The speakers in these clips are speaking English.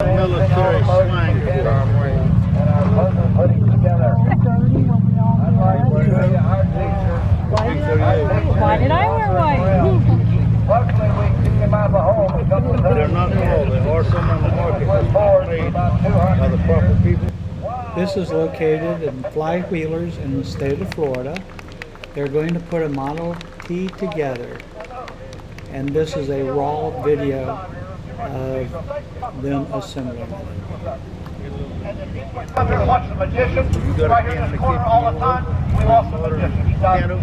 Military slang for our way. And our husband putting together. Why did I wear white? Luckily, we came out of the home. They're not all. There are some on the market that are made by the proper people. This is located in flywheelers in the state of Florida. They're going to put a Model T together, and this is a raw video of them assembling it. I'm here to watch the magician. Right here in this corner all the time. We lost the magician. He died. We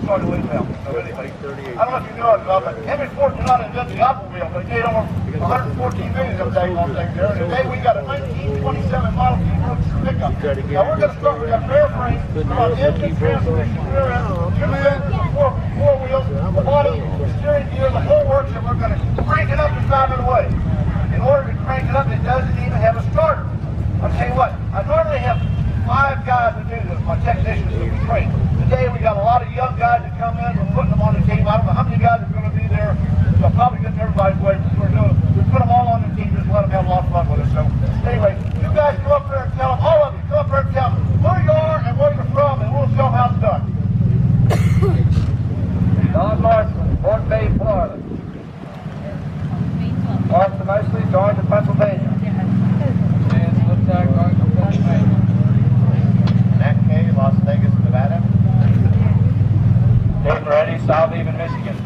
started to lose him. So anyway, I don't know if you know it, but Henry Ford did not invent the automobile, but he made over 114 million of things on things there. And today we got a 1927 Model T Roadster pickup. Now we're going to start with a airframe, from engine, transmission, rear end, two vents, four wheels, the body, the steering gear, the whole works, and we're going to crank it up and drive it away. In order to crank it up, it doesn't even have a starter. I'll tell you what, I normally have 5 guys to do this, my technicians who we train. Today we got a lot of young guys that come in, we're putting them on the team. I don't know how many guys are going to be there. So probably getting everybody's way. We put them all on the team, just let them have a lot of fun with us. So anyway, you guys come up there and tell them, all of you, come up there and tell them who you are and where you're from, and we'll show them how it's done. Don Larson, Fort Bay, Florida. Austin Nicely, going to Pennsylvania. And Liptag, going to Pennsylvania. Matt K, Las Vegas, Nevada. Dave Moretti, South Haven, Michigan.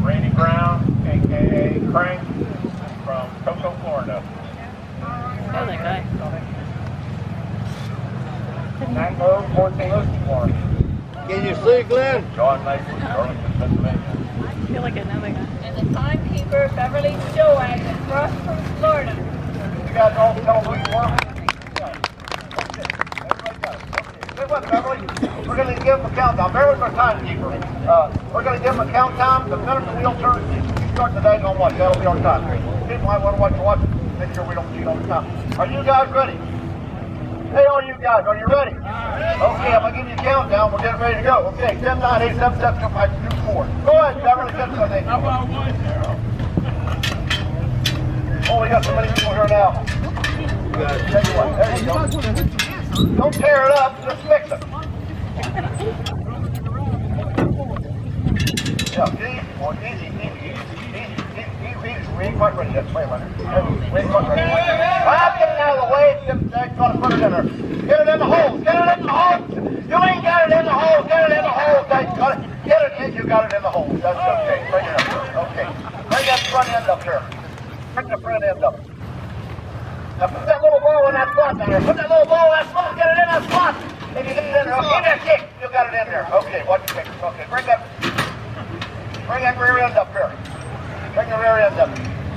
Randy Brown, a.k.a. Crank, from Cocoa, Florida. Oh, that guy. Mango, Port St. Lucie, Florida. Can you see, Glenn? John Mason, Burlington, Pennsylvania. I feel like another guy. And the timekeeper, Beverly Stowag, across from Florida. You guys all tell them who you are? Okay. Everybody got it. Okay. Say what, Beverly? We're going to give them a countdown. Beverly's our timekeeper. We're going to give them a countdown. The minute the wheel turns, you start the day on watch. That'll be our time. People might want to watch. Make sure we don't cheat all the time. Are you guys ready? Hey, all you guys, are you ready? Okay, I'm going to give you a countdown. We're getting ready to go. Okay, 10, 9, 8, 7, 6, 5, 2, 4. Go ahead, Beverly. Oh, we got so many people here now. Tell you what, there you go. Don't tear it up, just fix it. Yeah, easy. We ain't quite ready yet. Wait a minute. We ain't quite ready. I'm getting out of the way. They're going to put it in there. Get it in the hole. Get it in the hole. You ain't got it in the hole. Get it in the hole. Get it in. You got it in the hole. That's okay. Bring it up. Okay. Bring that front end up here. Bring the front end up. Now put that little ball in that spot down there. Put that little ball in that spot. Get it in that spot. If you get it in there, give it a kick. You got it in there. Okay, watch your kick. Okay, bring that rear end up here. Bring the rear end up.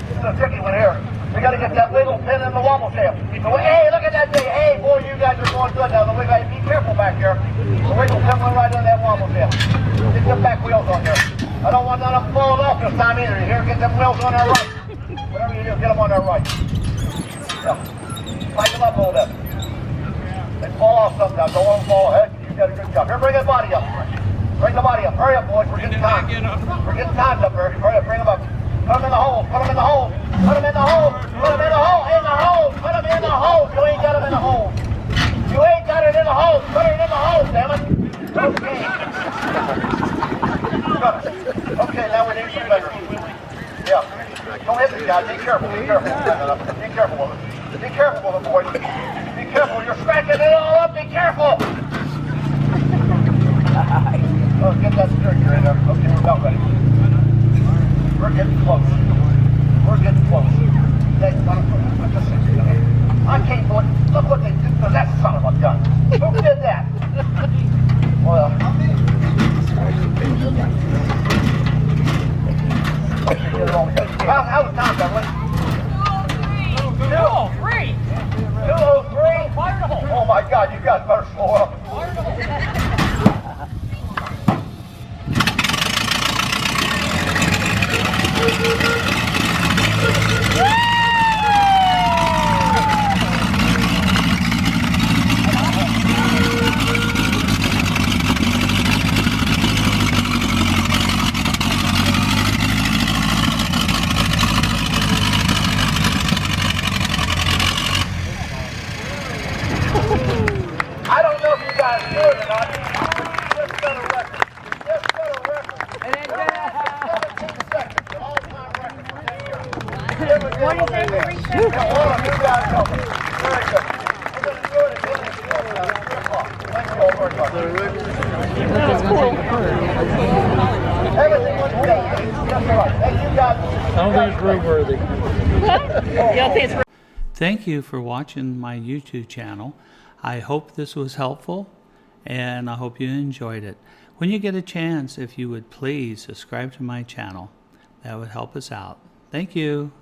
This is a tricky one here. We got to get that wiggle pin in the wobble shaft. So, hey, look at that thing. Hey, boy, you guys are going good now. We got to be careful back here. The wiggle pin went right in that wobble shaft. Get them back wheels on there. I don't want none of them falling off this time either. You hear? Get them wheels on there right. Whatever you do, get them on there right. Yeah. Tighten them up a little bit. They fall off sometimes. Don't let them fall ahead. You got a good job. Here, bring that body up. Bring the body up. Hurry up, boys. We're getting time. We're getting timed up here. Hurry up. Bring them up. Put them in the hole. Put them in the hole. Put them in the hole. Put them in the hole. In the hole. Put them in the hole. You ain't got them in the hole. You ain't got it in the hole. Put it in the hole, damn it. Okay. Okay, now we need some better. Yeah. Don't hit this guy. Be careful. Be careful. Be careful with it. Be careful with it, boys. Be careful. You're scratching it all up. Be careful. Oh, get that steering gear in there. Okay, we're about ready. We're getting close. We're getting close. I can't believe. Look what they did to that son of a gun. Who did that? Well. How's the time, Beverly? 203. 203? Oh my God, you guys better slow up. You guys help me. Very good. We're going to do it again at 3 o'clock. Thank you all very much. That was cool. Everything was done. Just right. Hey, you guys. I don't think it's roadworthy. What? You don't think it's Thank you for watching my YouTube channel. I hope this was helpful, and I hope you enjoyed it. When you get a chance, if you would please subscribe to my channel, that would help us out. Thank you.